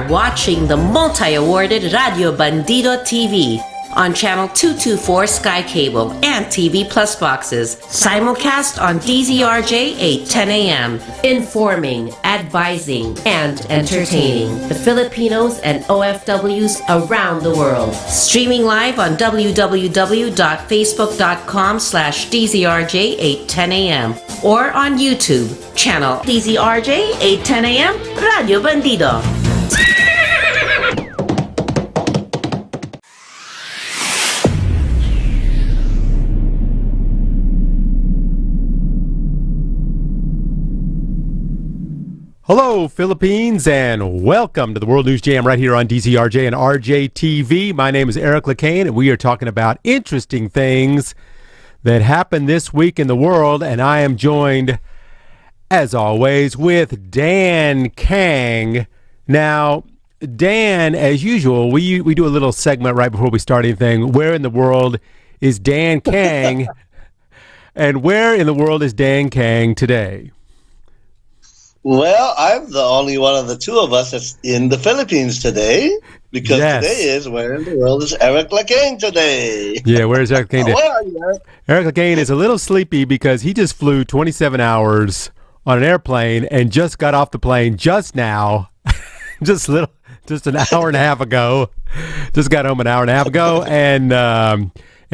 are watching the multi-awarded Radio Bandido TV on Channel 224 Sky Cable and TV Plus boxes. Simulcast on DZRJ 8:10 a.m. Informing, advising, and entertaining the Filipinos and OFWs around the world. Streaming live on www.facebook.com/DZRJ 8:10 a.m. or on YouTube, channel DZRJ 8:10 a.m. Radio Bandido. Hello, Philippines, and welcome to the World News Jam right here on DZRJ and RJTV. My name is Lecain, and we are talking about interesting things that happened this week in the world, and I am joined, as always, with Dan Kang. Now, Dan, as usual, we do a little segment right before we start anything. Where in the world is Dan Kang? And where in the world is Dan Kang today? Well, I'm the only one of the two of us that's in the Philippines today, because today is where in the world is Eric Lecain today. Yeah, where's Eric Lecain today? Where are you, Eric? Eric Lecain is a little sleepy because he just flew 27 hours on an airplane and just got off the plane just now, just an hour and a half ago. Just got home an hour and a half ago, and am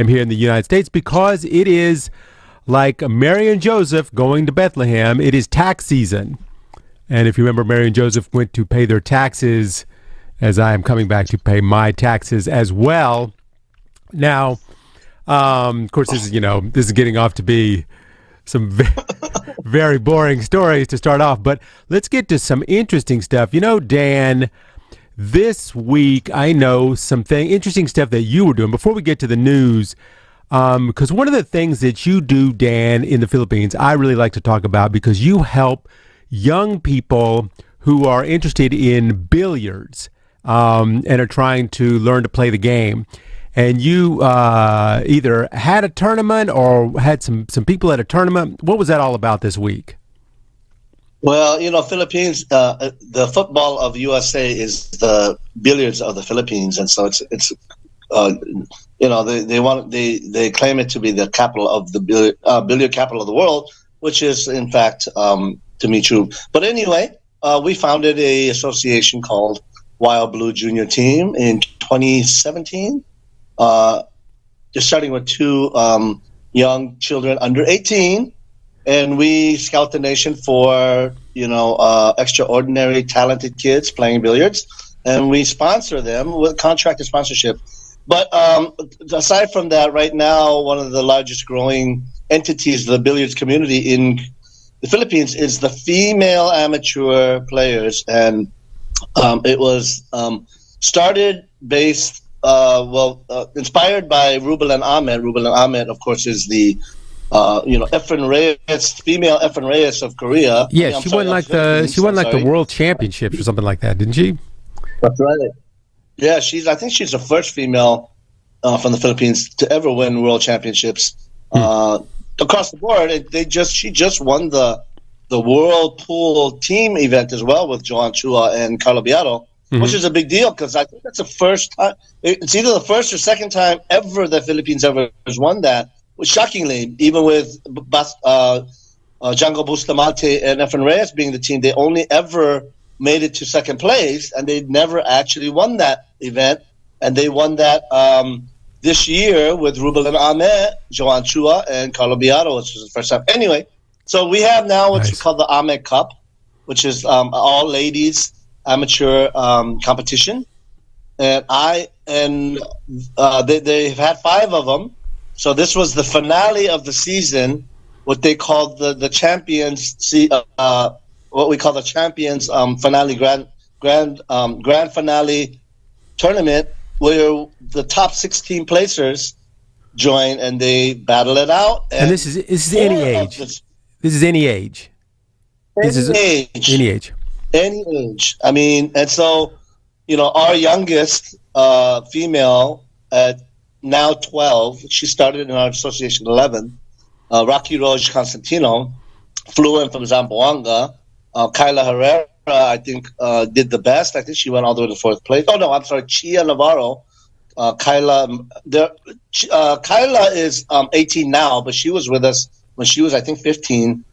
here in the United States because it is like Mary and Joseph going to Bethlehem. It is tax season. And if you remember, Mary and Joseph went to pay their taxes, as I am coming back to pay my taxes as well. Now, of course, this is getting off to be some very boring stories to start off. But let's get to some interesting stuff. You know, Dan, this week I know some interesting stuff that you were doing. Before we get to the news, because one of the things that you do, Dan, in the Philippines, I really like to talk about, because you help young people who are interested in billiards and are trying to learn to play the game. And you either had a tournament or had some people at a tournament. What was that all about this week? Well, Philippines, the football of USA is the billiards of the Philippines, and so it's they claim it to be the capital of the billiard capital of the world, which is in fact to me true. But anyway, we founded a association called Wild Blue Junior Team in 2017. Just starting with two young children under 18, and we scout the nation for extraordinary talented kids playing billiards, and we sponsor them with contracted sponsorship. But aside from that, right now one of the largest growing entities of the billiards community in the Philippines is the female amateur players, and it was started inspired by Rubel and Ahmed. Rubel and Ahmed, of course, is the Efren Reyes, female Efren Reyes of Korea. Yeah, she won the World Championships or something like that, didn't she? That's right. Yeah, I think she's the first female from the Philippines to ever win World Championships. Across the board, she just won the World Pool Team event as well with Joan Chua and 𝗡𝗲𝘄𝘀, which is a big deal, because I think that's the first time. It's either the first or second time ever the Philippines ever has won that. Which, shockingly, even with Django Bustamante and Efren Reyes being the team, they only ever made it to second place, and they never actually won that event. And they won that this year with Rubel and Ahmed, Joan Chua, and 𝗡𝗲𝘄𝘀, which was the first time. Anyway, so we have now what's called the Ahmed Cup, which is all ladies amateur competition, and they've had 5 of them. So this was the finale of the season, what they called the champions, what we call the champions finale grand finale tournament, where the top 16 placers join and they battle it out. And this is any age. This is any age. Any age. Any age. I mean, and so, our youngest female at now 12, she started in our association 11, Rocky Rose Constantino, flew in from Zamboanga. Kayla Herrera I think, did the best. I think she went all the way to fourth place. Oh no, I'm sorry, Chia Navarro. Kyla is 18 now, but she was with us when she was, I think, 15.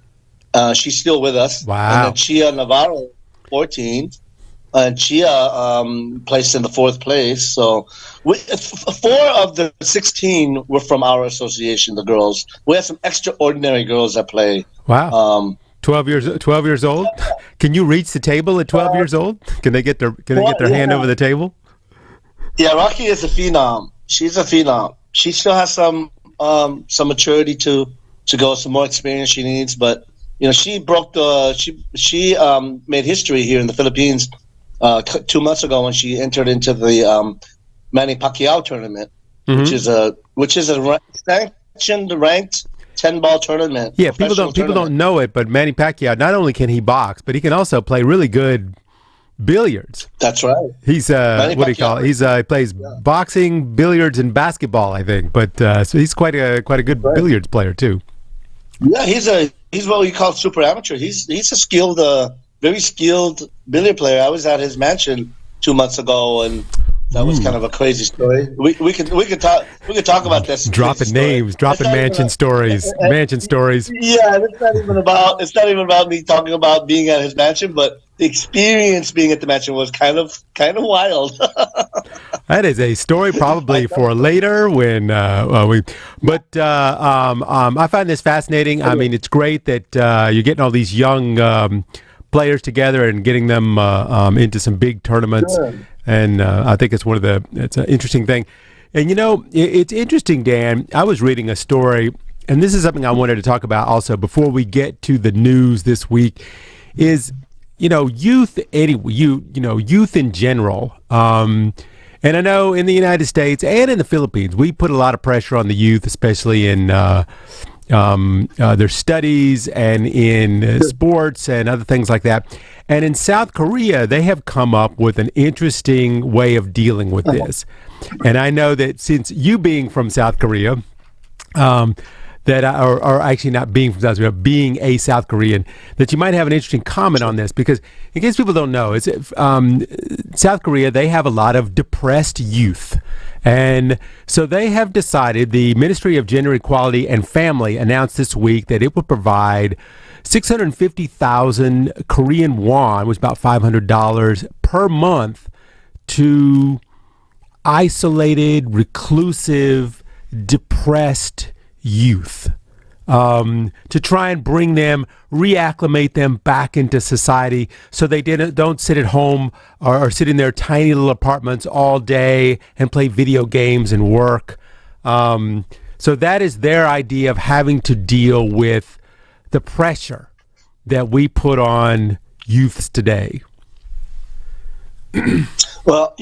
She's still with us. Wow. And then Chia Navarro, 14. And Chia placed in the fourth place. So 4 of the 16 were from our association, the girls. We have some extraordinary girls that play. Wow. 12 years old. Can you reach the table at 12 years old? Can they get their hand over the table? Yeah, Rocky is a phenom. She's a phenom. She still has some maturity to go, some more experience she needs. But she broke she made history here in the Philippines 2 months ago when she entered into the Manny Pacquiao tournament, which is a sanctioned ranked 10-ball tournament. Yeah, people don't know it, but Manny Pacquiao, not only can he box, but he can also play really good billiards. That's right. He's what do you call it? He plays boxing, billiards, and basketball, I think. But so he's quite a good billiards player too. Yeah, he's what we call super amateur. He's a skilled, very skilled billiard player. I was at his mansion 2 months ago, and that was kind of a crazy story. We could talk about this. Dropping names, dropping mansion stories. Mansion stories. Yeah, it's not even about me talking about being at his mansion, but the experience being at the mansion was kind of wild. That is a story probably for later when I find this fascinating. I mean, it's great that you're getting all these young players together and getting them into some big tournaments. Sure. And I think it's it's an interesting thing. And it's interesting, Dan. I was reading a story, and this is something I wanted to talk about also before we get to the news this week. Is youth youth in general. And I know in the United States and in the Philippines, we put a lot of pressure on the youth, especially in their studies and in sports and other things like that. And in South Korea, they have come up with an interesting way of dealing with this. And I know that since you being from South Korea, or actually not being from South Korea, being a South Korean, that you might have an interesting comment on this, because in case people don't know, South Korea, they have a lot of depressed youth. And so they have decided, the Ministry of Gender Equality and Family announced this week that it will provide 650,000 Korean won, which is about $500 per month, to isolated, reclusive, depressed youth, to try and bring them, reacclimate them back into society, so they don't sit at home or sit in their tiny little apartments all day and play video games and work. So that is their idea of having to deal with the pressure that we put on youths today. Well,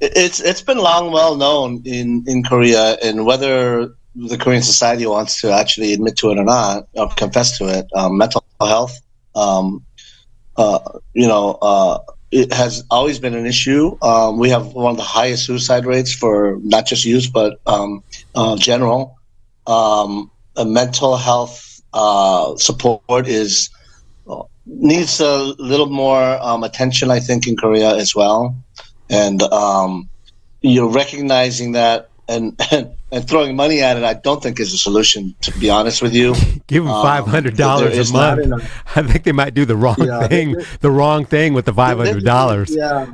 it's been long well known in Korea, and whether the Korean society wants to actually admit to it or not, or confess to it, mental health, it has always been an issue. We have one of the highest suicide rates for not just youth, but general. Mental health support needs a little more attention, I think, in Korea as well. And you're recognizing that and throwing money at it, I don't think is a solution, to be honest with you. Give them $500 a month. I think they might do the wrong thing. The wrong thing with the $500.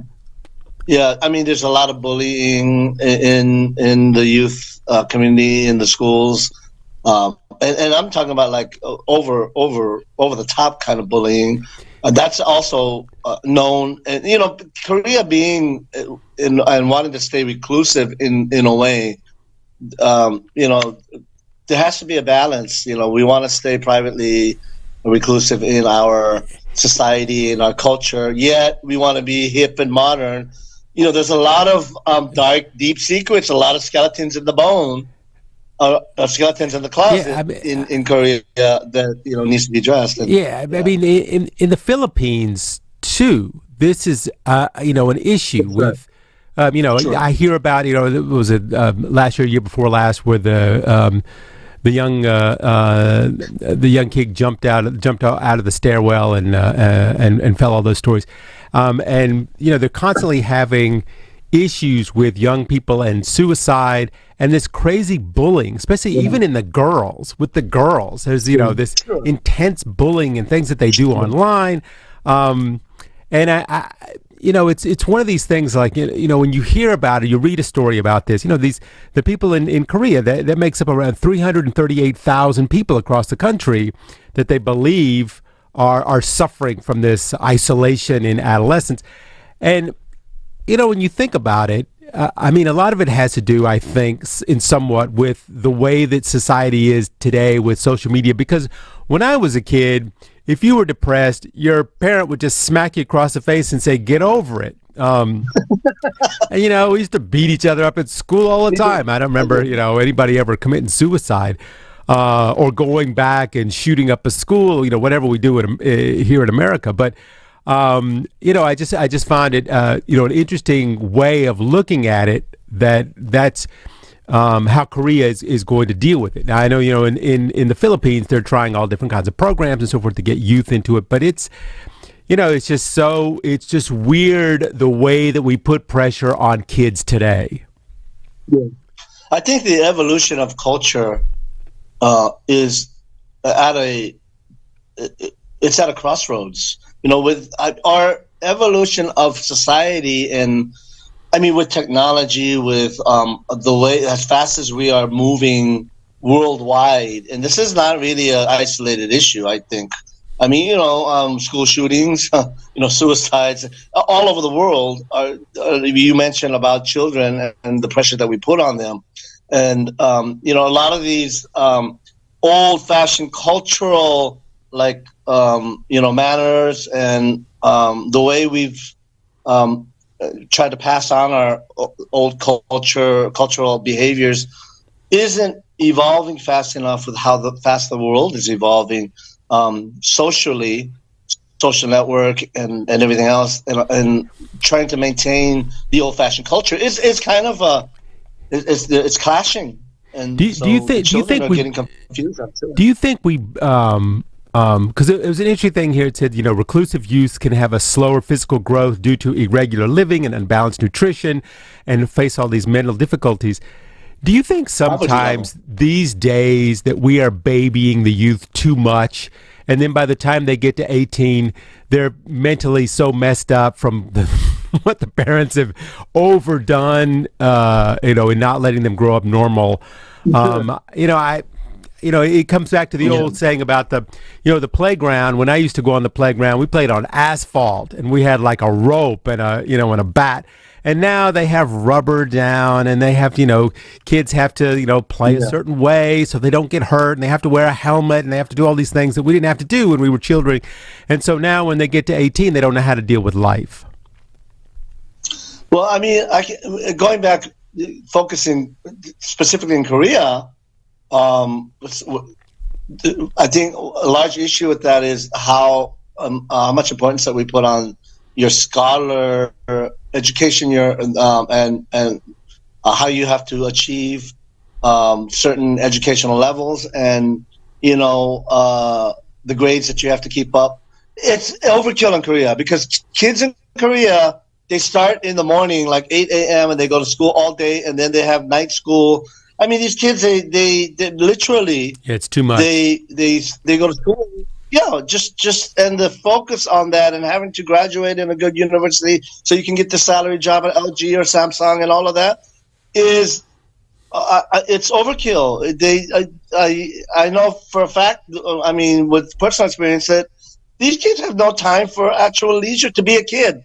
Yeah. I mean, there's a lot of bullying in the youth community, in the schools, and I'm talking about like over the top kind of bullying. That's also known, and Korea being and wanting to stay reclusive in a way, there has to be a balance. We want to stay privately reclusive in our society, in our culture, yet we want to be hip and modern. There's a lot of dark, deep secrets, a lot of skeletons in the bone, skeletons in the closet in Korea that needs to be addressed. I mean, in the Philippines too, this is an issue with. I hear about it was last year before last, where the the young kid jumped out of the stairwell and fell. All those stories, and they're constantly having issues with young people and suicide and this crazy bullying, especially even in the girls. With the girls, there's this intense bullying and things that they do online, and I it's one of these things like when you hear about it, you read a story about this. The people in Korea that makes up around 338,000 people across the country that they believe are suffering from this isolation in adolescence, and when you think about it, a lot of it has to do, I think, in somewhat with the way that society is today with social media. Because when I was a kid, if you were depressed, your parent would just smack you across the face and say, "Get over it." And, we used to beat each other up at school all the time. I don't remember, anybody ever committing suicide or going back and shooting up a school, whatever we do here in America. But I just found it, an interesting way of looking at it. That's how Korea is going to deal with it. Now, I know, in the Philippines, they're trying all different kinds of programs and so forth to get youth into it. But it's just weird the way that we put pressure on kids today. Yeah. I think the evolution of culture is at a crossroads. With our evolution of society and, with technology, with the way as fast as we are moving worldwide, and this is not really an isolated issue, I think. School shootings, suicides all over the world. You mentioned about children and the pressure that we put on them, and a lot of these old-fashioned cultural manners and the way we've tried to pass on our old cultural behaviors isn't evolving fast enough with how fast the world is evolving socially, social network and everything else, and trying to maintain the old-fashioned culture is kind of it's clashing. And do you think we getting confused? Do you think we because it was an interesting thing here. It said, reclusive youth can have a slower physical growth due to irregular living and unbalanced nutrition and face all these mental difficulties. Do you think sometimes these days that we are babying the youth too much, and then by the time they get to 18, they're mentally so messed up from what the parents have overdone, in not letting them grow up normal? It comes back to the old saying about the playground. When I used to go on the playground, we played on asphalt, and we had like a rope and a bat. And now they have rubber down, and they have, kids have to, play a certain way so they don't get hurt, and they have to wear a helmet, and they have to do all these things that we didn't have to do when we were children. And so now when they get to 18, they don't know how to deal with life. Well, going back, focusing specifically in Korea, I think a large issue with that is how much importance that we put on your scholar education, and how you have to achieve certain educational levels, and the grades that you have to keep up. It's overkill in Korea because kids in Korea, they start in the morning like 8 a.m. and they go to school all day, and then they have night school. These kids, they literally, it's too much. They go to school. Yeah, just and the focus on that and having to graduate in a good university so you can get the salary job at LG or Samsung and all of that is it's overkill. I know for a fact, with personal experience, that these kids have no time for actual leisure to be a kid.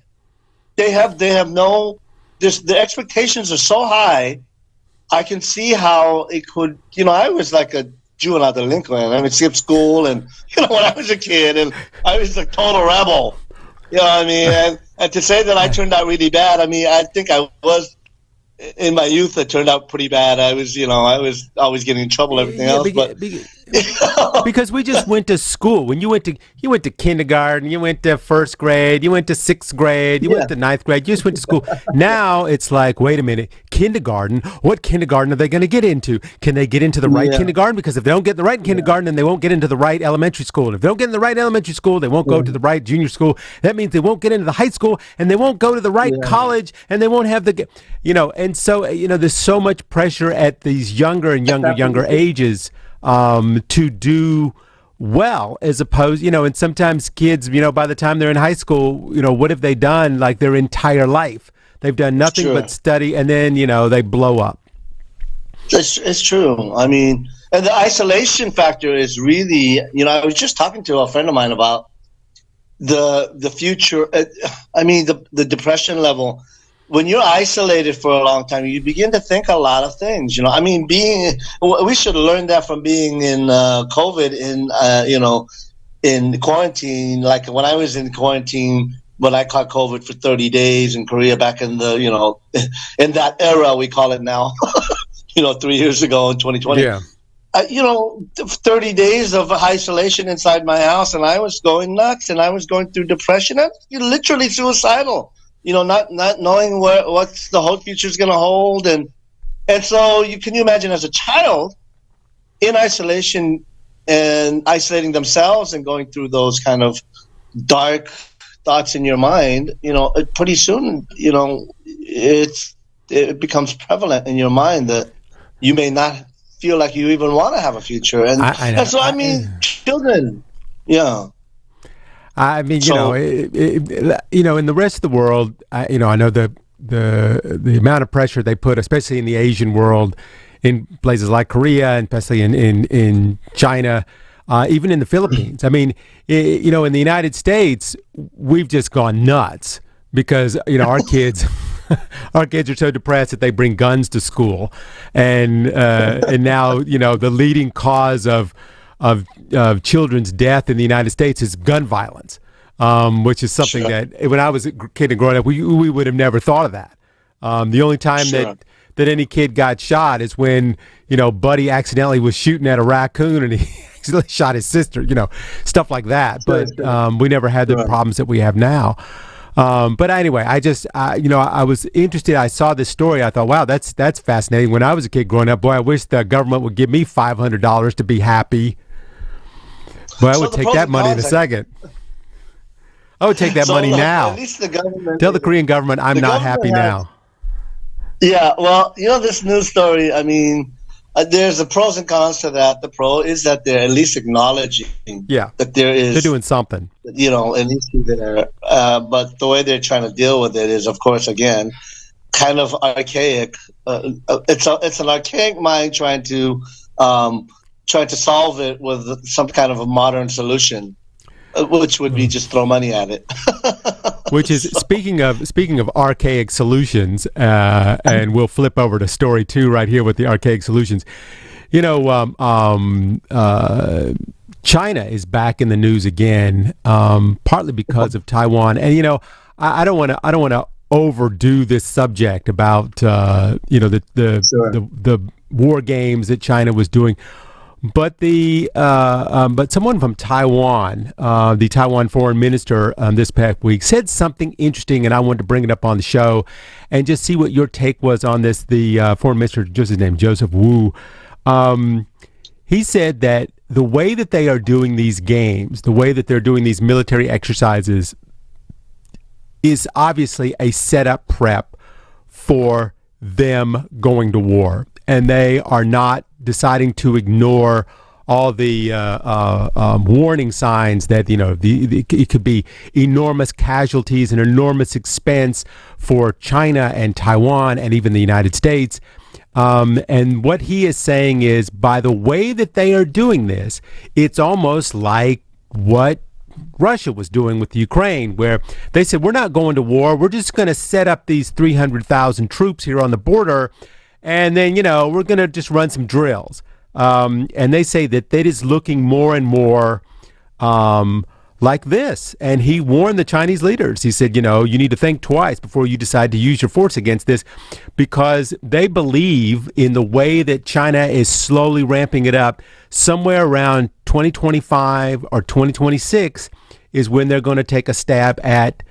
They have no. The expectations are so high. I can see how it could. I was like a juvenile delinquent. I skipped school, and when I was a kid, and I was a total rebel. And to say that I turned out really bad, I think I was in my youth. It turned out pretty bad. I was always getting in trouble. Everything else, but because we just went to school. When you went to kindergarten, you went to first grade, you went to sixth grade, you went to ninth grade, you just went to school. Now it's like, wait a minute, kindergarten, what kindergarten are they going to get into? Can they get into the right kindergarten? Because if they don't get the right kindergarten, then they won't get into the right elementary school. And if they don't get in the right elementary school, they won't go to the right junior school. That means they won't get into the high school, and they won't go to the right college, and they won't have the, and so, there's so much pressure at these younger and younger ages to do well, as opposed, and sometimes kids, by the time they're in high school, what have they done like their entire life? They've done nothing but study, and then, they blow up. It's true. I mean, and the isolation factor is really, I was just talking to a friend of mine about the future. I mean, the depression level. When you're isolated for a long time, you begin to think a lot of things. I mean, we should learn that from being in COVID, in quarantine. Like when I was in quarantine, when I caught COVID for 30 days in Korea, back in the, in that era, we call it now, 3 years ago in 2020. Yeah. 30 days of isolation inside my house, and I was going nuts, and I was going through depression. I'm literally suicidal. Not knowing what the whole future is going to hold, and so can you imagine as a child in isolation and isolating themselves and going through those kind of dark thoughts in your mind? Pretty soon, it becomes prevalent in your mind that you may not feel like you even want to have a future, and so I mean, children, yeah. I mean, in the rest of the world, I know the amount of pressure they put, especially in the Asian world, in places like Korea, and especially in China, even in the Philippines. I mean, in the United States, we've just gone nuts because our kids. Our kids are so depressed that they bring guns to school, and now the leading cause of children's death in the United States is gun violence, which is something that when I was a kid and growing up, we would have never thought of that. The only time that any kid got shot is when Buddy accidentally was shooting at a raccoon and he accidentally shot his sister, stuff like that. But we never had the problems that we have now. But anyway, I was interested. I saw this story. I thought, wow, that's fascinating. When I was a kid growing up, boy, I wish the government would give me $500 to be happy. Well, I would take that money in a second. I would take that money now. At least the government. Tell the Korean government I'm not happy now. Yeah, well, this news story, I mean, there's a pros and cons to that. The pro is that they're at least acknowledging that there is. They're doing something. At least there. But the way they're trying to deal with it is, of course, again, kind of archaic. It's an archaic mind trying to solve it with some kind of a modern solution, which would be just throw money at it. Which is speaking of archaic solutions, and we'll flip over to story 2 right here with the archaic solutions. China is back in the news again, partly because of Taiwan, and I don't want to overdo this subject about the war games that China was doing. But but someone from Taiwan, the Taiwan foreign minister this past week said something interesting, and I wanted to bring it up on the show and just see what your take was on this. The foreign minister, just his name, Joseph Wu, he said that the way that they are doing these games, the way that they're doing these military exercises, is obviously a setup prep for them going to war, and they are not deciding to ignore all the warning signs that it could be enormous casualties and enormous expense for China and Taiwan and even the United States. And what he is saying is, by the way that they are doing this, it's almost like what Russia was doing with Ukraine, where they said, we're not going to war. We're just going to set up these 300,000 troops here on the border. And then, we're going to just run some drills. And they say that is looking more and more like this. And he warned the Chinese leaders. He said, you need to think twice before you decide to use your force against this, because they believe in the way that China is slowly ramping it up. Somewhere around 2025 or 2026 is when they're going to take a stab at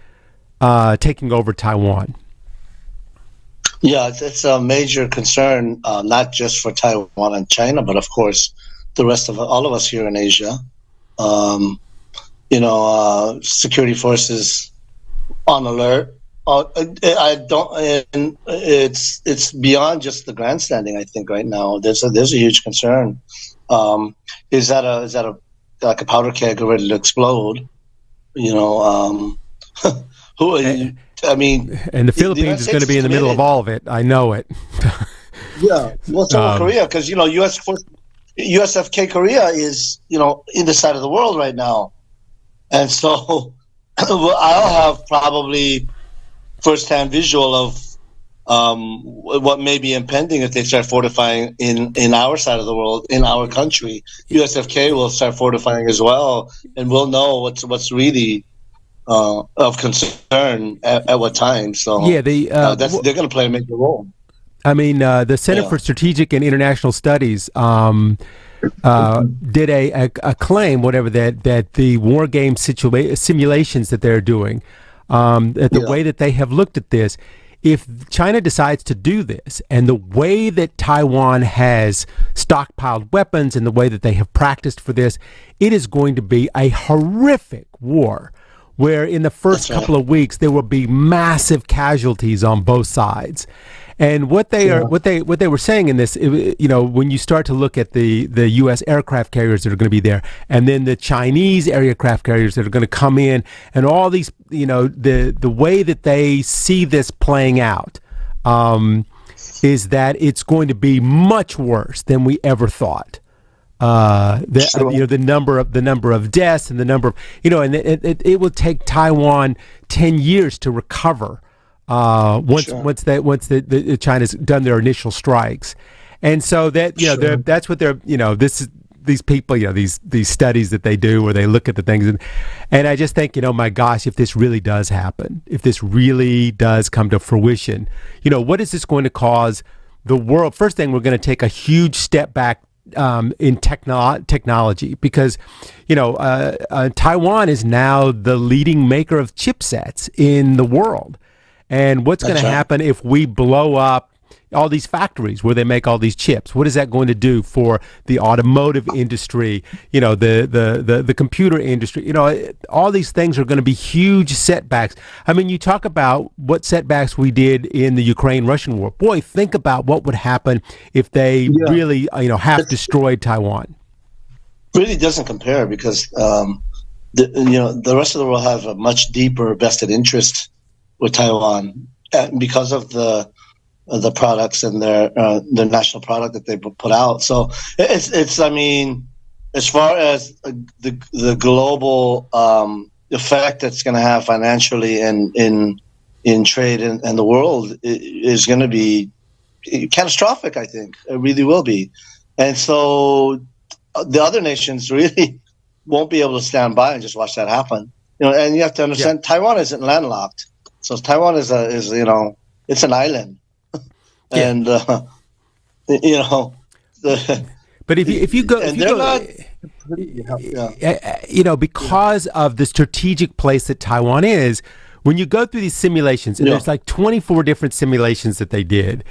taking over Taiwan. Yeah, it's a major concern, not just for Taiwan and China, but of course the rest of all of us here in Asia. Security forces on alert. It's beyond just the grandstanding. I think right now there's a huge concern. Is that like a powder keg ready to explode? And the Philippines is going to be in the middle of all of it. I know it. Yeah, well, so Korea, because USFK Korea is in the side of the world right now, and so I'll have probably firsthand visual of what may be impending if they start fortifying in our side of the world, in our country. USFK will start fortifying as well, and we'll know what's really of concern at what time. So yeah, they're going to play a major role. I mean, the Center for Strategic and International Studies did a claim, whatever, that the war game simulations that they're doing, that the way that they have looked at this, if China decides to do this, and the way that Taiwan has stockpiled weapons and the way that they have practiced for this, it is going to be a horrific war, where in the first couple of weeks there will be massive casualties on both sides. And what they were saying in this, when you start to look at the U.S. aircraft carriers that are going to be there, and then the Chinese aircraft carriers that are going to come in, and all these, the way that they see this playing out, is that it's going to be much worse than we ever thought. The number of deaths and the number of, and it will take Taiwan 10 years to recover. Once the China's done their initial strikes, and so that that's what they're these people these studies that they do where they look at the things, and I just think my gosh, if this really does happen, if this really does come to fruition, what is this going to cause the world? First thing, we're going to take a huge step back in technology, because Taiwan is now the leading maker of chipsets in the world. And what's going to happen if we blow up all these factories where they make all these chips? What is that going to do for the automotive industry, the computer industry? All these things are going to be huge setbacks. I mean, you talk about what setbacks we did in the Ukraine-Russian war. Boy, think about what would happen if they really, half destroyed Taiwan. Really doesn't compare, because the rest of the world has a much deeper vested interest with Taiwan because of the products and their national product that they put out. So it's I mean, as far as the global effect that's going to have financially and in trade and the world is going to be catastrophic. I think it really will be, and so the other nations really won't be able to stand by and just watch that happen. And you have to understand, Taiwan isn't landlocked. So Taiwan is it's an island, and but if you go, because of the strategic place that Taiwan is, when you go through these simulations, and there's like 24 different simulations that they did.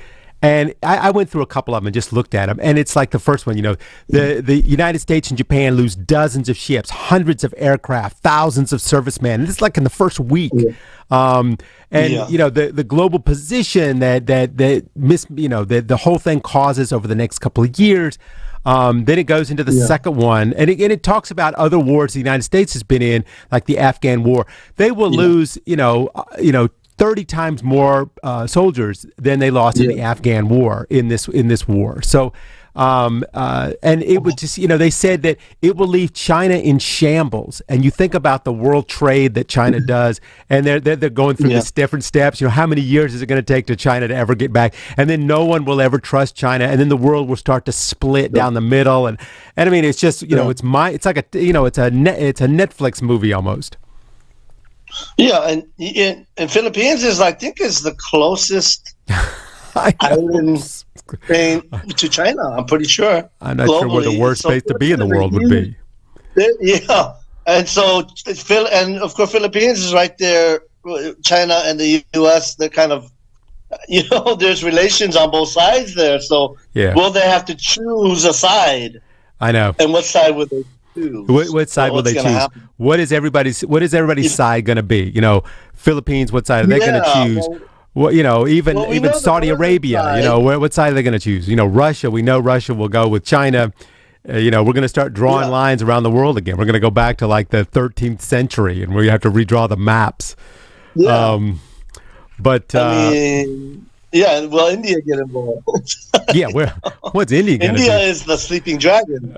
And I went through a couple of them and just looked at them. And it's like the first one, the United States and Japan lose dozens of ships, hundreds of aircraft, thousands of servicemen. And it's like in the first week. The global position that the whole thing causes over the next couple of years. Then it goes into the second one, and it talks about other wars the United States has been in, like the Afghan war. They will lose, 30 times more soldiers than they lost in the Afghan war in this war. So And it would just, they said that it will leave China in shambles. And you think about the world trade that China does, and they're going through these different steps. How many years is it going to take to China to ever get back? And then no one will ever trust China, and then the world will start to split down the middle. And I mean, it's just, it's like a Netflix movie almost. Yeah, and Philippines is, I think, is the closest island thing to China. I'm pretty sure. I'm not sure where the worst place to be in the world would be. Yeah, and so and of course Philippines is right there. China and the U.S. They're kind of, there's relations on both sides there. So will they have to choose a side? I know. And what side would they choose? What side will they choose? Happen? What is everybody's side going to be? Philippines. What side are they going to choose? Well, even Saudi Arabia. What side are they going to choose? Russia. We know Russia will go with China. We're going to start drawing lines around the world again. We're going to go back to like the 13th century, and we have to redraw the maps. Yeah. Will India get involved? What's India going to do? India is the sleeping dragon.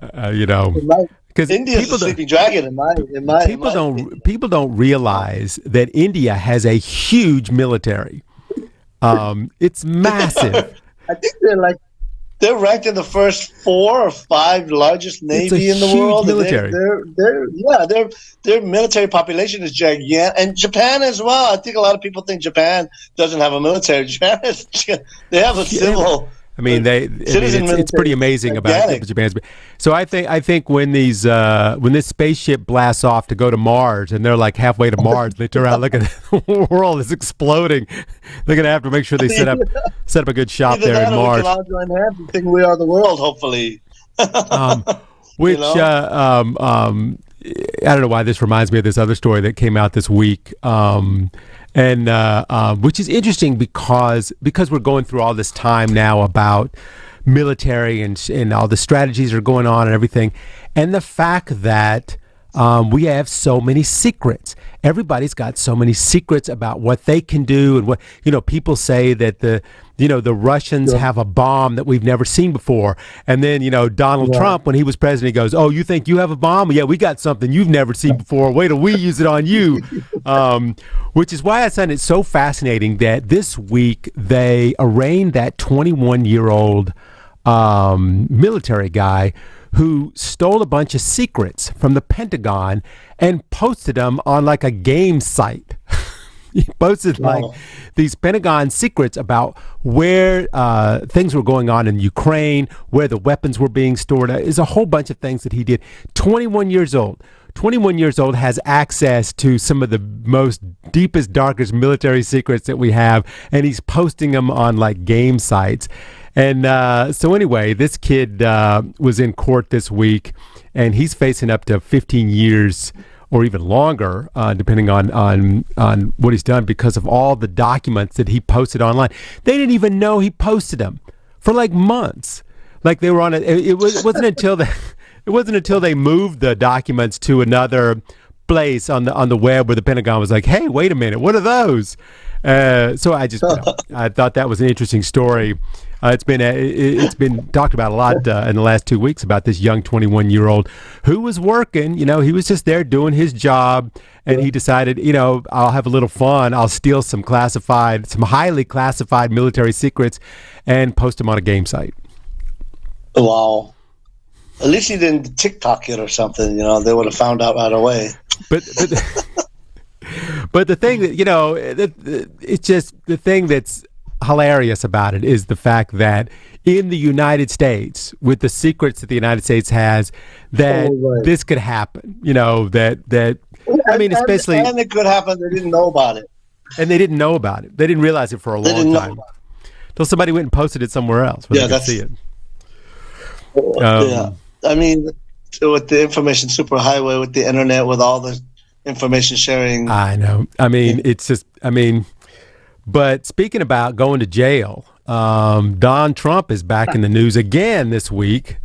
Because India is the sleeping dragon in my people don't realize that India has a huge military. It's massive. I think they're ranked in the first 4 or 5 largest navy in the world. Military. Their military population is gigantic, and Japan as well. I think a lot of people think Japan doesn't have a military. Japan they have a civil. I mean, it's pretty amazing about Japan's. So I think when this spaceship blasts off to go to Mars, and they're like halfway to Mars, they turn around, look at the world is exploding. They're gonna have to make sure they set up a good shop there in Mars. We can all join hands and think we are the world, hopefully. I don't know why this reminds me of this other story that came out this week. Which is interesting because we're going through all this time now about military and all the strategies that are going on and everything, and the fact that we have so many secrets. Everybody's got so many secrets about what they can do, and what people say that the Russians have a bomb that we've never seen before, and then Donald Trump, when he was president, he goes, "Oh, you think you have a bomb? Yeah, we got something you've never seen before. Wait till we use it on you." Which is why I find it so fascinating that this week they arraigned that 21-year-old military guy who stole a bunch of secrets from the Pentagon and posted them on like a game site. He posted these Pentagon secrets about where things were going on in Ukraine, where the weapons were being stored. There's a whole bunch of things that he did. 21 years old. 21 years old, has access to some of the most deepest, darkest military secrets that we have, and he's posting them on like game sites. And so anyway, this kid was in court this week, and he's facing up to 15 years or even longer, depending on what he's done, because of all the documents that he posted online. They didn't even know he posted them for like months. Like they were on it. It wasn't until they moved the documents to another place on the web where the Pentagon was like, "Hey, wait a minute, what are those?" So I just I thought that was an interesting story. It's been talked about a lot in the last 2 weeks about this young 21-year-old who was working. He was just there doing his job, and he decided, I'll have a little fun. I'll steal some highly classified military secrets, and post them on a game site. Wow. At least he didn't TikTok it or something. They would have found out right away. But the thing that it's just the thing that's hilarious about it is the fact that in the United States, with the secrets that the United States has, that this could happen. Especially, and it could happen. They didn't know about it, and they didn't know about it. They didn't realize it for a long time until somebody went and posted it somewhere else where they could see it. I mean, with the information superhighway, with the internet, with all the information sharing. I know. I mean, it's just. But speaking about going to jail, Don Trump is back in the news again this week,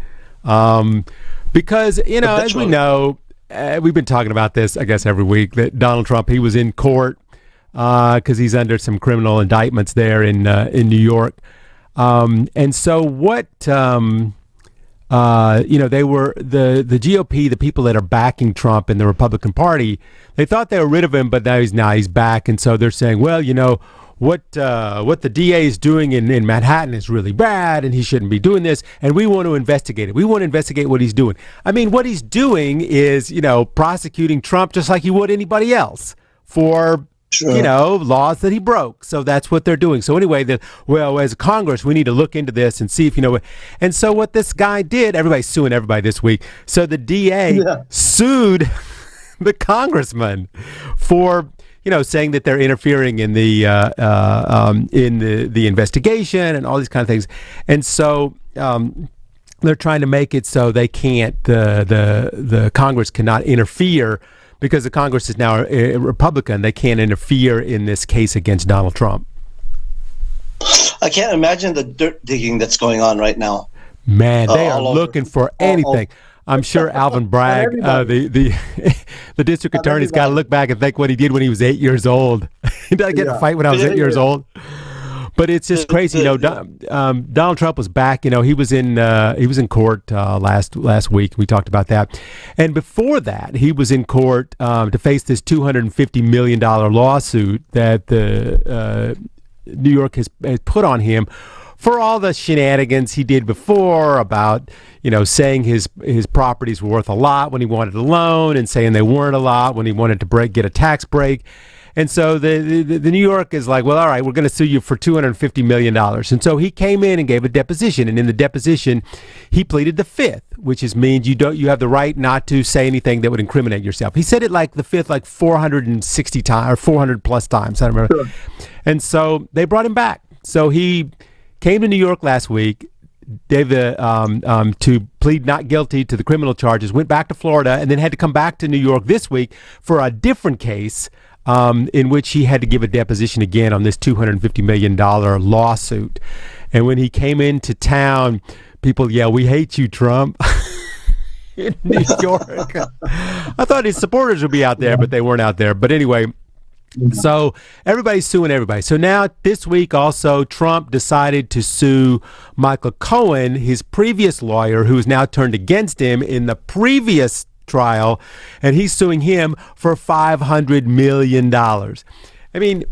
because as we know, we've been talking about this, I guess, every week, that Donald Trump, he was in court because he's under some criminal indictments there in New York, and so what they were the GOP, the people that are backing Trump in the Republican Party. They thought they were rid of him, but now he's back, and so they're saying, well, what the DA is doing in Manhattan is really bad, and he shouldn't be doing this, and we want to investigate it. We want to investigate what he's doing. I mean, what he's doing is, prosecuting Trump just like you would anybody else for, laws that he broke. So that's what they're doing. So anyway, as Congress, we need to look into this and see if And so what this guy did, everybody's suing everybody this week. So the DA sued the congressman for saying that they're interfering in the investigation and all these kind of things, and so they're trying to make it so they can't. The Congress cannot interfere because the Congress is now a Republican. They can't interfere in this case against Donald Trump. I can't imagine the dirt digging that's going on right now. Man, they are looking for anything. I'm sure Alvin Bragg, the district attorney's got to look back and think what he did when he was 8 years old. He didn't get in a fight when I was 8 years old. But it's just crazy. Donald Trump was back. He was in court last week. We talked about that. And before that, he was in court to face this $250 million lawsuit that the New York has put on him for all the shenanigans he did before about, saying his properties were worth a lot when he wanted a loan and saying they weren't a lot when he wanted to get a tax break. And so the New York is like, well, all right, we're going to sue you for $250 million. And so he came in and gave a deposition. And in the deposition, he pleaded the fifth, which means you have the right not to say anything that would incriminate yourself. He said it like the fifth, like 460 times or 400 plus times. I don't remember. Sure. And so they brought him back. So he came to New York last week, to plead not guilty to the criminal charges, went back to Florida, and then had to come back to New York this week for a different case in which he had to give a deposition again on this $250 million lawsuit. And when he came into town, people yelled, "We hate you, Trump." In New York. I thought his supporters would be out there, but they weren't out there. But anyway, so everybody's suing everybody. So now this week also, Trump decided to sue Michael Cohen, his previous lawyer, who is now turned against him in the previous trial, and he's suing him for $500 million. I mean,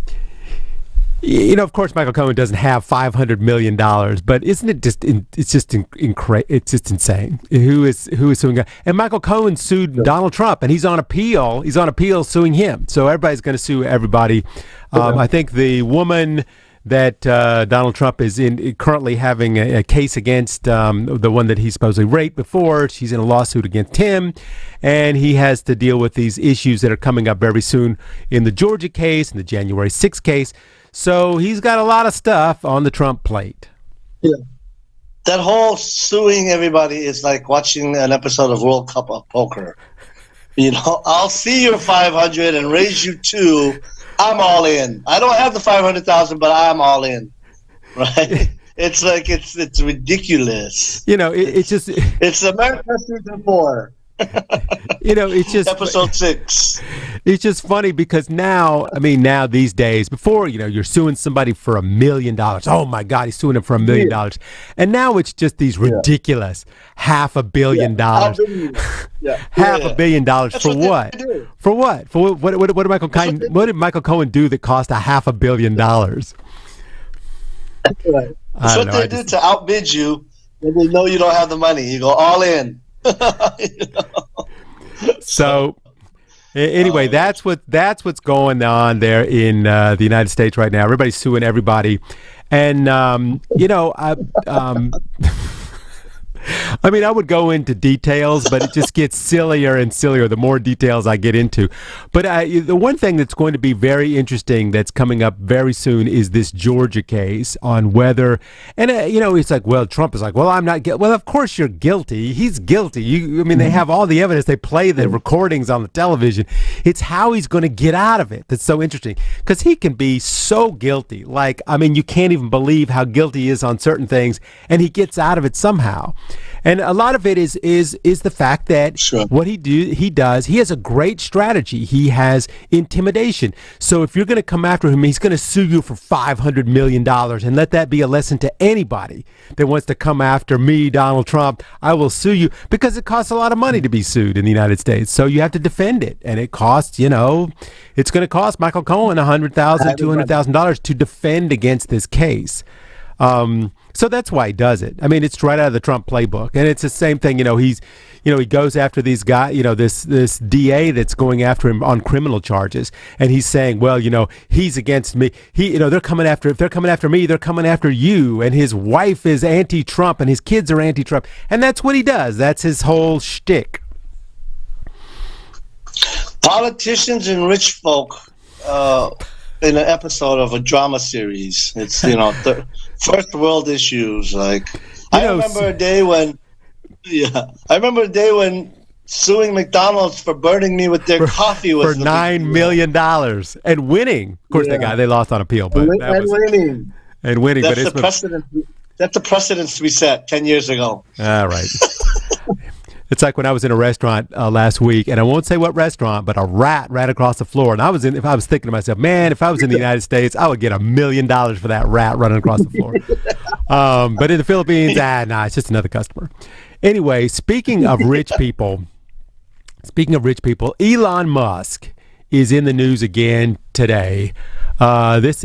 of course, Michael Cohen doesn't have $500 million, but isn't it just? It's just insane. Who is suing? And Michael Cohen sued Donald Trump, and he's on appeal. He's on appeal suing him. So everybody's going to sue everybody. I think the woman that Donald Trump is currently having a case against, the one that he supposedly raped before. She's in a lawsuit against him, and he has to deal with these issues that are coming up very soon in the Georgia case and the January 6th case. So he's got a lot of stuff on the Trump plate. Yeah. That whole suing everybody is like watching an episode of World Cup of Poker. I'll see your 500 and raise you 2. I'm all in. I don't have the 500,000, but I'm all in. Right? It's like it's ridiculous. It's America Season 4. It's just episode 6. It's just funny because now these days, before you're suing somebody for $1 million. Oh my God, he's suing him for $1 million, and now it's just these ridiculous $500 million. $500 million for what? For what? For what did Michael Cohen do that cost $500 million? That's what they do to outbid you when they know you don't have the money. You go all in. So anyway, that's what's going on there in the United States right now. Everybody's suing everybody, and I would go into details, but it just gets sillier and sillier the more details I get into. But the one thing that's going to be very interesting that's coming up very soon is this Georgia case on whether, and it's like, well, Trump is like, well, I'm not guilty. Well, of course you're guilty. He's guilty. They have all the evidence. They play the recordings on the television. It's how he's going to get out of it that's so interesting, because he can be so guilty. You can't even believe how guilty he is on certain things, and he gets out of it somehow. And a lot of it is the fact that what he does, he has a great strategy. He has intimidation. So if you're going to come after him, he's going to sue you for $500 million. And let that be a lesson to anybody that wants to come after me, Donald Trump. I will sue you, because it costs a lot of money to be sued in the United States. So you have to defend it. And it costs, it's going to cost Michael Cohen $100,000, $200,000 to defend against this case. So that's why he does it. I mean, it's right out of the Trump playbook, and it's the same thing. He goes after these guys. This DA that's going after him on criminal charges, and he's saying, well, he's against me. They're coming after. If they're coming after me, they're coming after you. And his wife is anti-Trump, and his kids are anti-Trump, and that's what he does. That's his whole shtick. Politicians and rich folk. In an episode of a drama series, it's the first world issues. Like I remember a day when suing McDonald's for burning me with their coffee was for $9 million and winning. Of course, they lost on appeal, but winning. That's the precedent. That's the precedence we set 10 years ago. All right. It's like when I was in a restaurant last week, and I won't say what restaurant, but a rat ran across the floor. And I was thinking to myself, man, if I was in the United States, I would get $1 million for that rat running across the floor. But in the Philippines, it's just another customer. Anyway, speaking of rich people, Elon Musk is in the news again today. This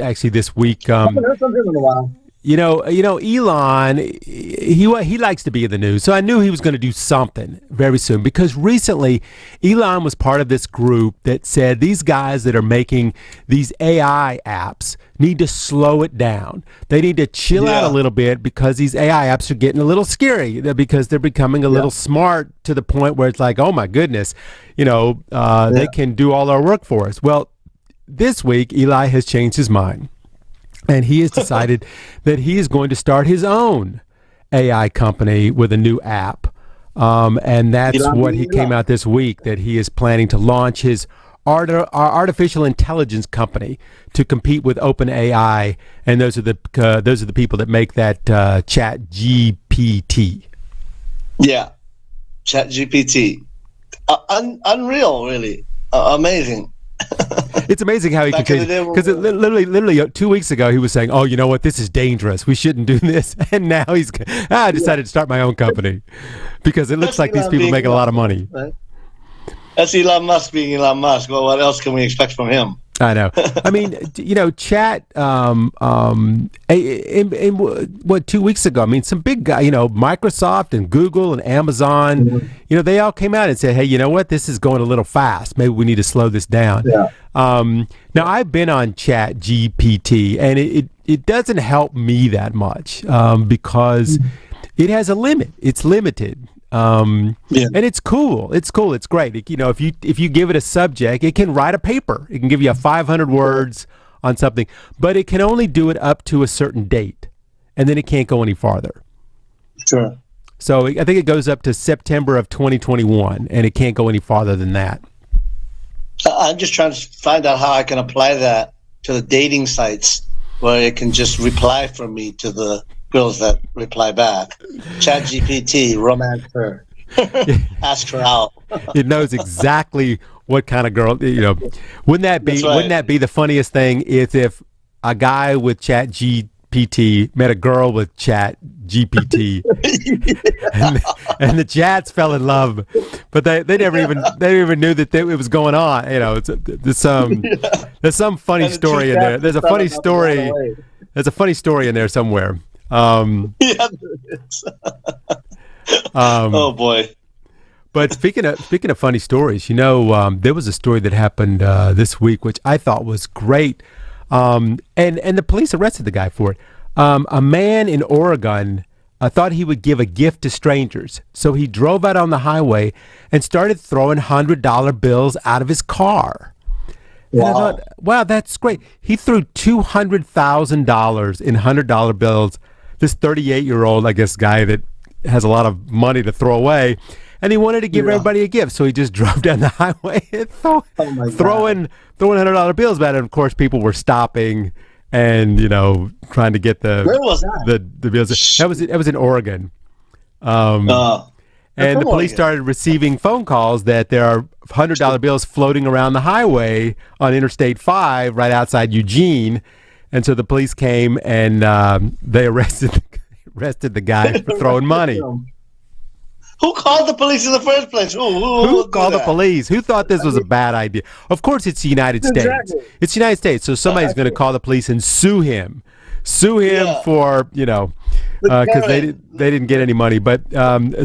week. I haven't heard from him in a while. Elon, he likes to be in the news. So I knew he was going to do something very soon, because recently Elon was part of this group that said these guys that are making these AI apps need to slow it down. They need to chill out a little bit, because these AI apps are getting a little scary, because they're becoming a little smart to the point where it's like, oh my goodness, they can do all our work for us. Well, this week Eli has changed his mind. And he has decided that he is going to start his own AI company with a new app. And that's what he came out this week, that he is planning to launch his artificial intelligence company to compete with OpenAI. And those are the people that make that ChatGPT. Yeah, ChatGPT. Unreal, really. Amazing. It's amazing how he can change, because literally 2 weeks ago he was saying, oh, you know what, this is dangerous, we shouldn't do this, and now I decided to start my own company because it looks like these people make a lot of money. Right? That's Elon Musk being Elon Musk. Well, what else can we expect from him? I know. I mean, Chat, what, 2 weeks ago, I mean, some big guy, Microsoft and Google and Amazon, they all came out and said, hey, you know what, this is going a little fast. Maybe we need to slow this down. Yeah. Now, I've been on Chat GPT, and it doesn't help me that much because it has a limit. It's limited. And it's cool. It's great. If you give it a subject, it can write a paper. It can give you 500 words on something, but it can only do it up to a certain date, and then it can't go any farther. Sure. So I think it goes up to September of 2021, and it can't go any farther than that. I'm just trying to find out how I can apply that to the dating sites where it can just reply for me to the girls that reply back. ChatGPT, romance her. Ask her out. It knows exactly what kind of girl, Wouldn't that be the funniest thing if a guy with ChatGPT met a girl with ChatGPT and the chats fell in love, but they never even knew that it was going on. There's some funny story in there. There's a funny story. There's a funny story in there somewhere. Oh boy! But speaking of funny stories, there was a story that happened this week, which I thought was great, and the police arrested the guy for it. A man in Oregon thought he would give a gift to strangers, so he drove out on the highway and started throwing $100 bills out of his car. Wow! And I thought, wow, that's great. He threw $200,000 in $100 bills. This 38-year-old, I guess, guy that has a lot of money to throw away, and he wanted to give everybody a gift, so he just drove down the highway and throwing $100 bills at it. And of course, people were stopping and trying to get the bills. That was in Oregon. And the police started receiving phone calls that there are $100 bills floating around the highway on Interstate 5 right outside Eugene. And so the police came and they arrested the guy for throwing money. Who called the police in the first place? Who called the police? Who thought this was a bad idea? Of course, it's the United States. It's the United States. So somebody's going to call the police and sue him for, because they didn't get any money. But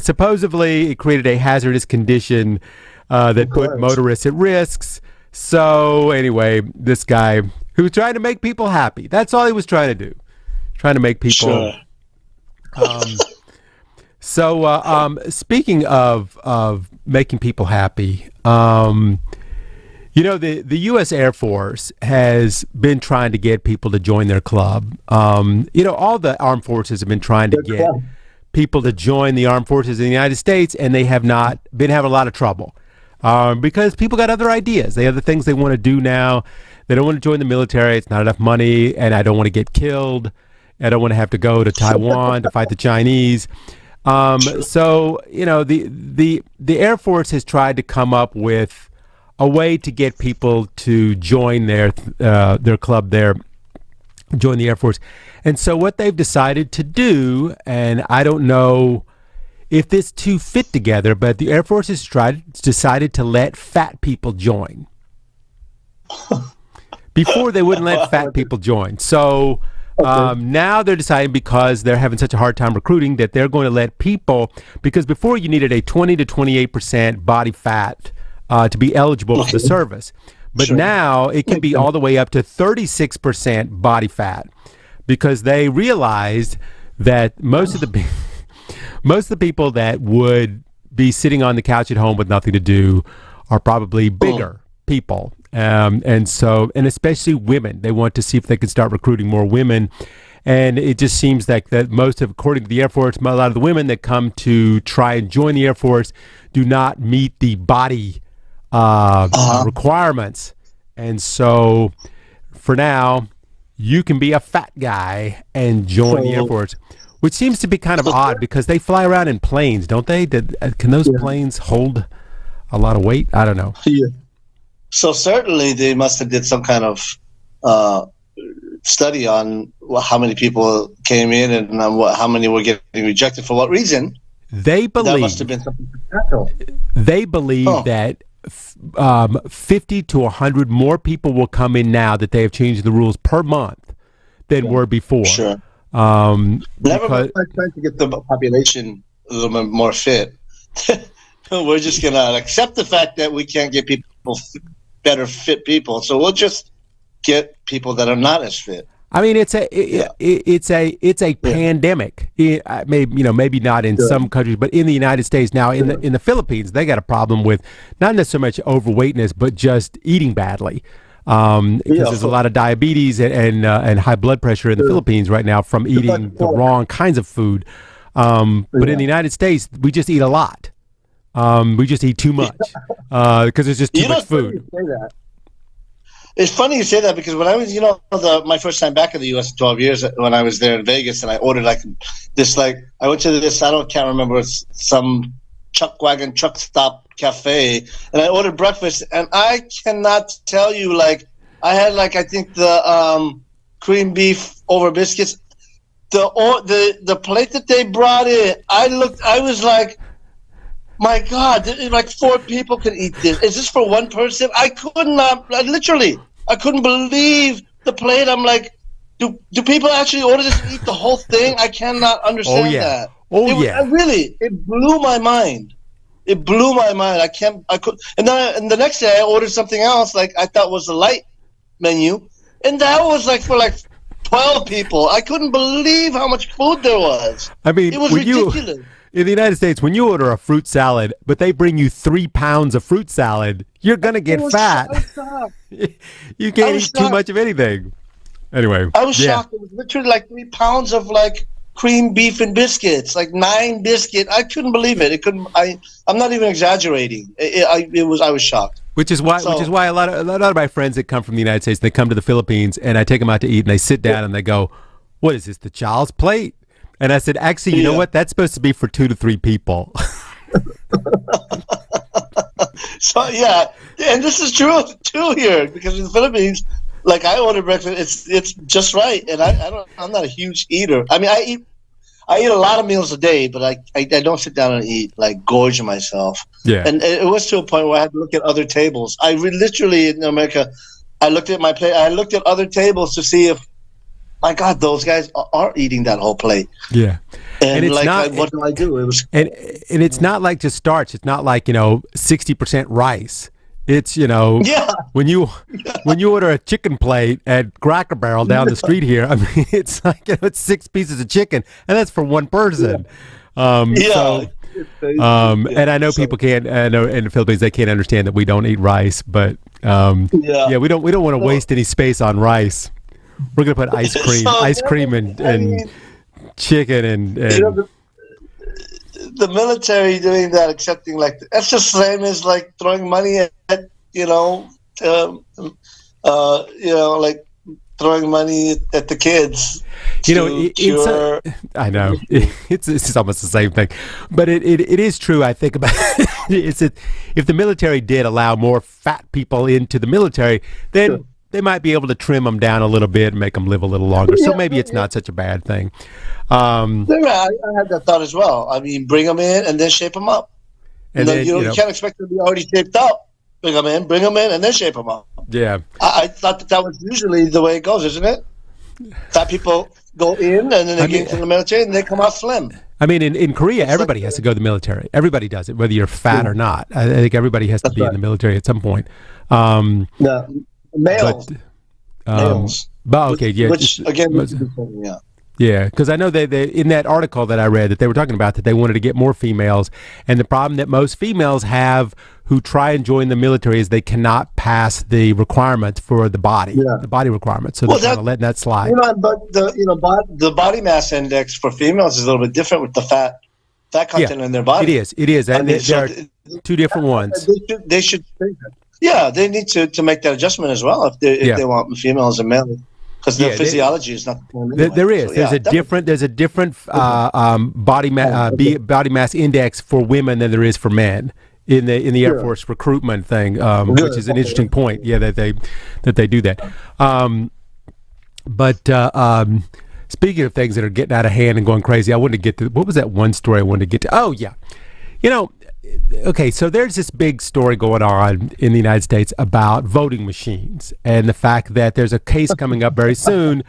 supposedly it created a hazardous condition that put motorists at risks. So anyway, this guy who was trying to make people happy. That's all he was trying to do. Trying to make people. So speaking of making people happy, the U.S. Air Force has been trying to get people to join their club. All the armed forces have been trying to get people to join the armed forces in the United States, and they have not been having a lot of trouble because people got other ideas. They have the things they want to do now. They don't want to join the military. It's not enough money, and I don't want to get killed. I don't want to have to go to Taiwan to fight the Chinese. So the Air Force has tried to come up with a way to get people to join their club there, join the Air Force. And so what they've decided to do, and I don't know if this two fit together, but the Air Force has decided to let fat people join. Before they wouldn't let fat people join. So now they're deciding, because they're having such a hard time recruiting, that they're going to let people, because before you needed a 20 to 28% body fat to be eligible for the service. But now it can be all the way up to 36% body fat, because they realized that most of the people that would be sitting on the couch at home with nothing to do are probably bigger people. And especially women. They want to see if they can start recruiting more women. And it just seems like that according to the Air Force, a lot of the women that come to try and join the Air Force do not meet the body requirements. And so for now, you can be a fat guy and join the Air Force, which seems to be kind of odd because they fly around in planes, don't they? Can those planes hold a lot of weight? I don't know. Yeah. So certainly they must have did some kind of study on how many people came in and how many were getting rejected for what reason. They believe that must have been something special. They believe that 50 to 100 more people will come in now that they have changed the rules per month than were before. Sure. Never mind trying to get the population a little bit more fit. We're just going to accept the fact that we can't get people better fit people, so we'll just get people that are not as fit. I mean, it's a pandemic. Maybe not in some countries, but in the United States now, in the Philippines, they got a problem with not necessarily so much overweightness, but just eating badly. Because there's a lot of diabetes and high blood pressure in the Philippines right now from eating the wrong kinds of food. But in the United States, we just eat a lot. We just eat too much because there's just too much food. It's funny you say that because when I was, my first time back in the U.S. 12 years when I was there in Vegas, and I ordered I went to this, can't remember, some truck stop cafe, and I ordered breakfast, and I cannot tell you, I had I think the cream beef over biscuits. The plate that they brought in, I was like, my God, 4 people could eat this. Is this for one person? I couldn't believe the plate. I'm like, do people actually order this and eat the whole thing? I cannot understand that. It blew my mind. It blew my mind. And the next day I ordered something else, I thought was a light menu, and that was for 12 people. I couldn't believe how much food there was. I mean, it was ridiculous. In the United States, when you order a fruit salad, but they bring you 3 pounds of fruit salad, you're going to get fat. You can't eat too much of anything. Anyway. I was shocked. It was literally 3 pounds of cream beef and biscuits, 9 biscuits. I couldn't believe it. I'm not even exaggerating. I was shocked. Which is why a lot of my friends that come from the United States, they come to the Philippines, and I take them out to eat, and they sit down and they go, "What is this? The child's plate?" And I said, actually, you know what? That's supposed to be for 2 to 3 people. So and this is true too here, because in the Philippines, like, I order breakfast, it's just right, and I'm not a huge eater. I mean, I eat a lot of meals a day, but I don't sit down and eat, like, gorge myself. Yeah. And it was to a point where I had to look at other tables. Literally in America, I looked at my plate. I looked at other tables to see if, my God, those guys are eating that whole plate. Yeah. And it's not, what do I do? It was, and it's not like just starch. It's not like 60% rice. It's when you order a chicken plate at Cracker Barrel down the street here. I mean, it's like it's 6 pieces of chicken, and that's for one person. And I know people can't. I know in the Philippines they can't understand that we don't eat rice, but we don't want to waste any space on rice. We're gonna put ice cream and chicken and the military doing that, accepting, like, that's just the same as, like, throwing money at like throwing money at the kids. I know it's almost the same thing, but it is true. I think about it. If the military did allow more fat people into the military, then they might be able to trim them down a little bit and make them live a little longer. So maybe it's not such a bad thing. I had that thought as well. I mean, bring them in and then shape them up. And then, you can't expect them to be already shaped up. Bring them in, and then shape them up. Yeah. I thought that was usually the way it goes, isn't it? Fat people go in, and then they get into the military, and they come out slim. I mean, in Korea, everybody has to go to the military. Everybody does it, whether you're fat or not. I think everybody has to be in the military at some point. Males. Okay, yeah. Which, again, Yeah, because I know they in that article that I read that they were talking about that they wanted to get more females, and the problem that most females have who try and join the military is they cannot pass the requirements for the body requirements, so they're kind of letting that slide. But the body mass index for females is a little bit different with the fat content in their body. It is, and there are 2 different ones. They should. Yeah, they need to make that adjustment as well if they want females and males. Because their physiology is not the same anyway. There is. There's a different body mass index for women than there is for men in the Air Force recruitment thing, which is an interesting point. Yeah, that they do that. But speaking of things that are getting out of hand and going crazy, I wanted to get to, what was that one story I wanted to get to? Oh yeah, okay, so there's this big story going on in the United States about voting machines and the fact that there's a case coming up very soon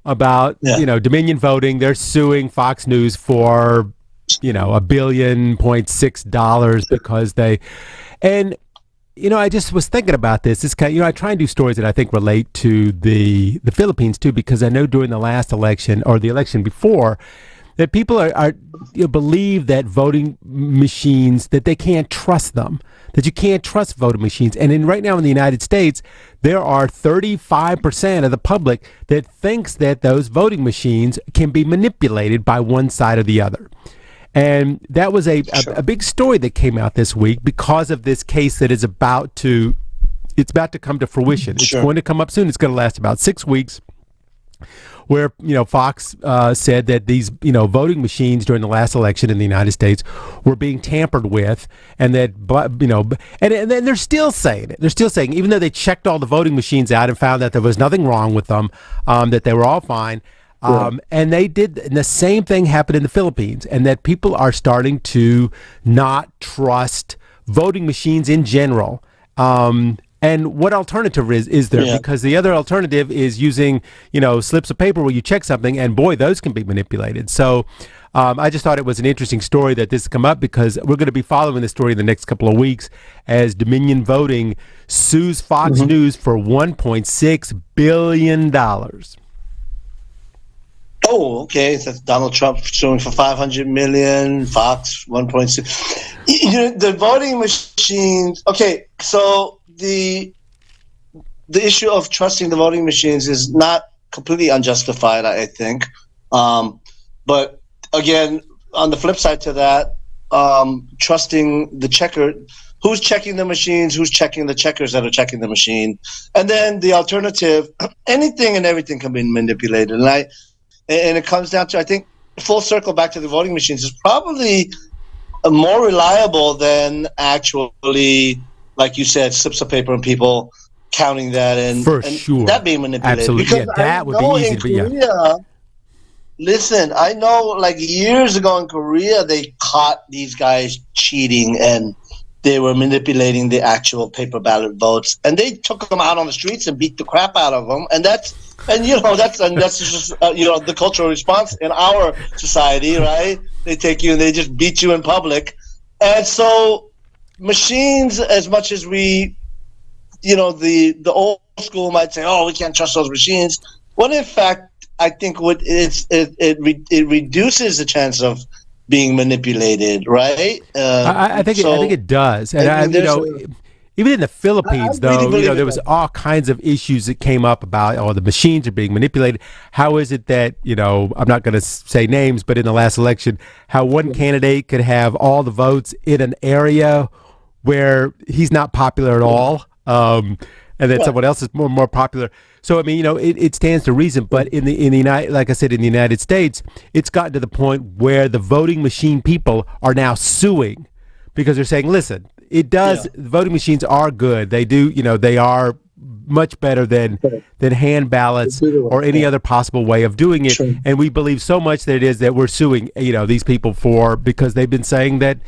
about, Dominion voting. They're suing Fox News for, $1.6 billion because I just was thinking about this. This kind, I try and do stories that I think relate to the Philippines too, because I know during the last election or the election before, that people are believe that voting machines, that they can't trust them, that you can't trust voting machines. And right now in the United States, there are 35% of the public that thinks that those voting machines can be manipulated by one side or the other. And that was a big story that came out this week because of this case that is about to come to fruition. It's going to come up soon. It's going to last about 6 weeks. Where Fox said that these voting machines during the last election in the United States were being tampered with, and that and then they're still saying it. They're still saying, even though they checked all the voting machines out and found that there was nothing wrong with them, that they were all fine, and the same thing happened in the Philippines, and that people are starting to not trust voting machines in general. And what alternative is there? Yeah. Because the other alternative is using, slips of paper where you check something, and boy, those can be manipulated. So I just thought it was an interesting story that this come up, because we're going to be following this story in the next couple of weeks as Dominion Voting sues Fox News for $1.6 billion. Oh, okay. That's Donald Trump suing for $500 million, Fox 1.6. The voting machines. Okay, so the issue of trusting the voting machines is not completely unjustified, I think. But again, on the flip side to that, trusting the checker, who's checking the machines, who's checking the checkers that are checking the machine, and then the alternative, anything and everything can be manipulated. And it comes down to, I think, full circle back to the voting machines, is probably more reliable than actually, like you said, slips of paper and people counting that and that being manipulated. Absolutely. Because that would be easy. Korea, listen, I know like years ago in Korea, they caught these guys cheating and they were manipulating the actual paper ballot votes, and they took them out on the streets and beat the crap out of them. And that's just the cultural response in our society, right? They take you and they just beat you in public. And so machines, as much as we, the old school might say, oh, we can't trust those machines. When in fact, I think it reduces the chance of being manipulated, right? I think it does, and even in the Philippines, there was all kinds of issues that came up about the machines are being manipulated. How is it that I'm not going to say names, but in the last election, how one candidate could have all the votes in an area where he's not popular at all, and then someone else is more popular. So I mean, it stands to reason. But in the United, like I said, in the United States, it's gotten to the point where the voting machine people are now suing because they're saying, "Listen, it does. Yeah. Voting machines are good. They do. They are much better than hand ballots or any other possible way of doing it." Sure. And we believe so much that it is that we're suing these people because they've been saying that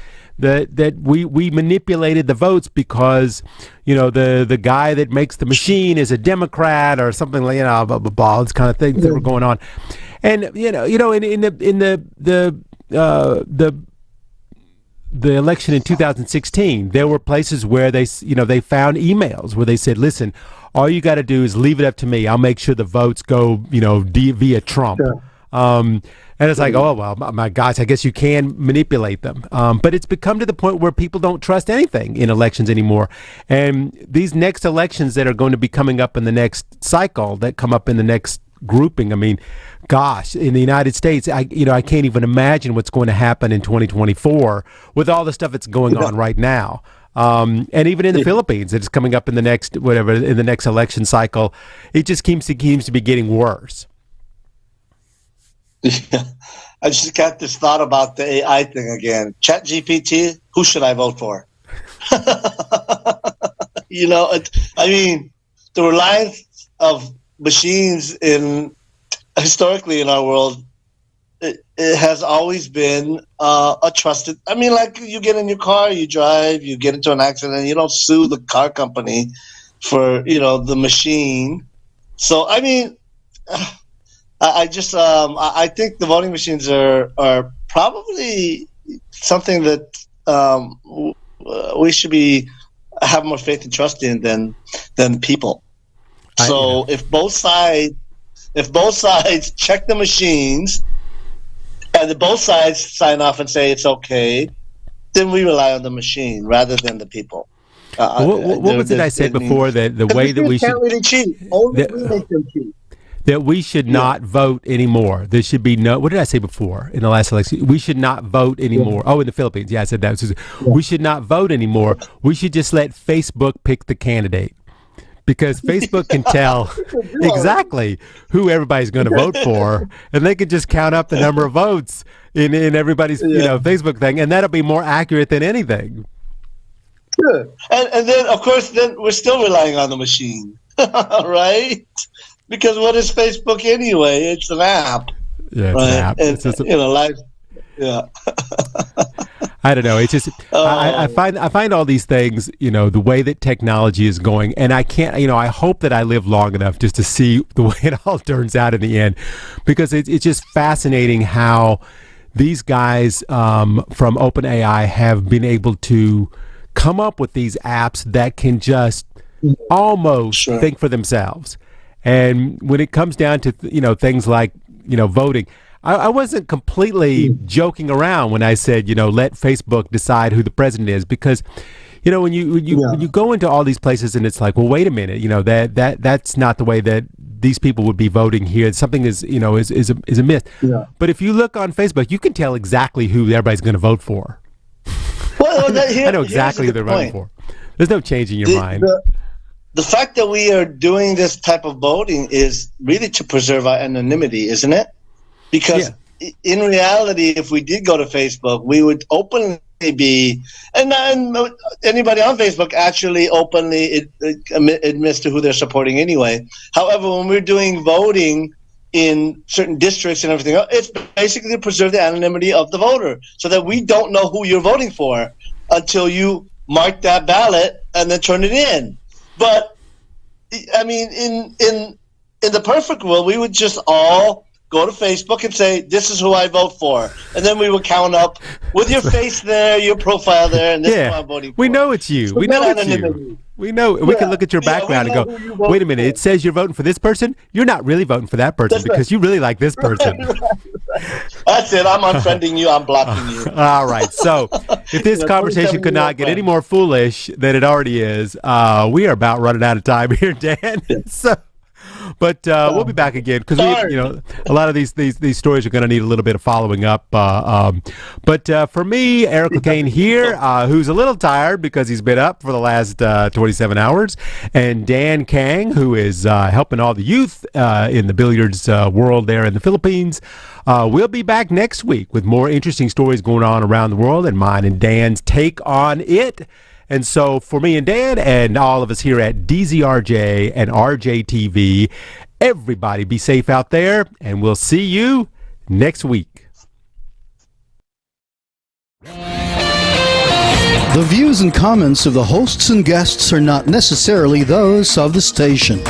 we manipulated the votes because the guy that makes the machine is a Democrat or something like blah blah blah, this kind of things that were going on. And in the election in 2016, there were places where they found emails where they said, listen, all you got to do is leave it up to me, I'll make sure the votes go via Trump. Sure. And it's like, oh, well, my gosh, I guess you can manipulate them. But it's become to the point where people don't trust anything in elections anymore. And these next elections that are going to be coming up in the next cycle, that come up in the next grouping, I mean, gosh, in the United States, I can't even imagine what's going to happen in 2024 with all the stuff that's going on right now. And even in the Philippines, it's coming up in the next election cycle. It just seems to be getting worse. Yeah, I just got this thought about the AI thing again. ChatGPT, who should I vote for? I mean, the reliance of machines historically in our world, it has always been a trusted. I mean, like you get in your car, you drive, you get into an accident, you don't sue the car company for the machine. So I mean. I think the voting machines are probably something that we should have more faith and trust in than people. So if both sides check the machines and both sides sign off and say it's okay, then we rely on the machine rather than the people. What was it I said before, that the way that we should really cheat? Only we make them cheat. That we should not vote anymore. There should be no. What did I say before in the last election? We should not vote anymore. Oh, in the Philippines, I said that. We should not vote anymore. We should just let Facebook pick the candidate, because Facebook can tell exactly who everybody's going to vote for, and they can just count up the number of votes in everybody's Facebook thing, and that'll be more accurate than anything. Sure, and then of course we're still relying on the machine, right? Because what is Facebook anyway? It's an app. Yeah, it's an app. And, it's just life. Yeah. I don't know. It's just I find all these things, the way that technology is going, and I can't, I hope that I live long enough just to see the way it all turns out in the end, because it's just fascinating how these guys from OpenAI have been able to come up with these apps that can just almost think for themselves. And when it comes down to things like voting, I wasn't completely joking around when I said let Facebook decide who the president is, because when you go into all these places and it's like, well, wait a minute, that's not the way that these people would be voting here. Something is a myth. Yeah. But if you look on Facebook, you can tell exactly who everybody's going to vote for. Well, I know exactly who they're voting for. There's no changing your mind. The fact that we are doing this type of voting is really to preserve our anonymity, isn't it? Because in reality, if we did go to Facebook, we would openly be, and anybody on Facebook actually openly admits to who they're supporting anyway. However, when we're doing voting in certain districts and everything else, it's basically to preserve the anonymity of the voter so that we don't know who you're voting for until you mark that ballot and then turn it in. But I mean, in the perfect world, we would just all go to Facebook and say, this is who I vote for. And then we would count up with your face there, your profile there, and this is who I'm voting for. We know it's you. So we know it's you. We know. We can look at your background and go, wait a minute, it says you're voting for this person. You're not really voting for that person because you really like this person. That's it. I'm unfriending you. I'm blocking you. All right. So if this conversation could not get any more foolish than it already is, we are about running out of time here, Dan. But we'll be back again because a lot of these stories are going to need a little bit of following up. But for me, Eric Lecain here, who's a little tired because he's been up for the last 27 hours, and Dan Kang, who is helping all the youth in the billiards world there in the Philippines. We'll be back next week with more interesting stories going on around the world and mine and Dan's take on it. And so for me and Dan and all of us here at DZRJ and RJTV, everybody be safe out there, and we'll see you next week. The views and comments of the hosts and guests are not necessarily those of the station.